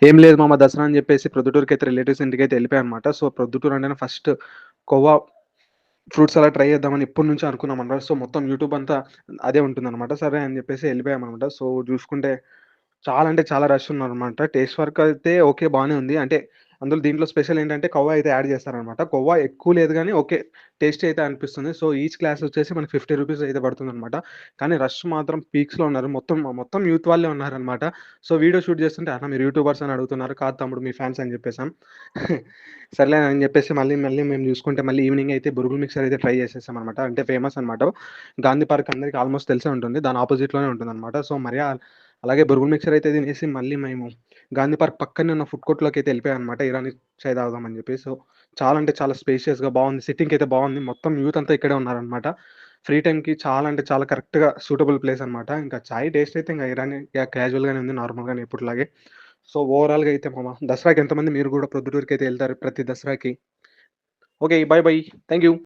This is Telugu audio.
ఏం లేదు మామ దసరా అని చెప్పేసి ప్రొద్దుటూరుకైతే రిలేటివ్స్ ఇంటికైతే వెళ్ళిపోయానమాట. సో, ప్రొద్దుటూరు అంటేనే ఫస్ట్ కోవా ఫ్రూట్స్ అలా ట్రై చేద్దామని ఇప్పటి నుంచే అనుకున్నామనమాట. సో, మొత్తం యూట్యూబ్ అంతా అదే ఉంటుందనమాట. సరే అని చెప్పేసి వెళ్ళిపోయామనమాట. సో, చూసుకుంటే చాలా అంటే చాలా రష్ ఉన్నారనమాట. టేస్ట్ వరకు అయితే ఓకే బానే ఉంది. అంటే అందులో దీంట్లో స్పెషల్ ఏంటంటే కోవా అయితే యాడ్ చేస్తారనమాట. కోవా ఎక్కువ లేదు గానీ ఓకే. టేస్టీ అయితే అనిపిస్తుంది. సో, ఈచ్ గ్లాస్ వచ్చేసి మనకి రూ. 50 అయితే పడుతుందనమాట. కానీ రష్ మాత్రం పీక్స్‌లో ఉన్నారు. మొత్తం యూత్ వాళ్ళే ఉన్నారనమాట. సో, వీడియో షూట్ చేస్తుంటే "అన్న మీరు యూట్యూబర్స్" అని అడుగుతున్నారు. "కాదు తమ్ముడు మీ ఫ్యాన్స్" అని చెప్పేసాం. సర్లే అని చెప్పేసి మళ్ళీ మేము చూసుకుంటే మళ్ళీ ఈవినింగ్ అయితే బురుగులు మిక్చర్ అయితే ట్రై చేసేసామనమాట. అంటే ఫేమస్ అనమాట. గాంధీ పార్క్ అందరికి ఆల్మోస్ట్ తెలిసే ఉంటుంది. దాని అపోజిట్‌లోనే ఉంటుందనమాట. సో, అలాగే బురుగులు మిక్చర్ అయితే తినేసి మళ్ళీ మేము గాంధీ పార్క్ పక్కనే ఉన్న ఫుడ్ కోర్ట్‌లోకి అయితే వెళ్ళిపోయామనమాట. ఇరానీ చాయ్ తాగుదామని చెప్పి. సో, చాలా అంటే చాలా స్పేషియస్‌గా బావుంది. సిట్టింగ్‌కి అయితే బావుంది. మొత్తం యూత్ అంతా ఇక్కడే ఉన్నారనమాట. ఫ్రీ టైమ్‌కి చాలా అంటే చాలా కరెక్ట్‌గా సూటబుల్ ప్లేస్ అనమాట. ఇంకా చాయ్ టేస్ట్ అయితే ఇంక ఇరానీ క్యాజువల్‌గానే ఉంది నార్మల్‌గానే ఎప్పటిలాగే. సో, ఓవరాల్‌గా అయితే మామ దసరాకి ఎంతమంది మీరు గూడా ప్రొద్దుటూరుకైతే ఎళ్తారు ప్రతి దసరాకి? ఓకే. బై. Thank you.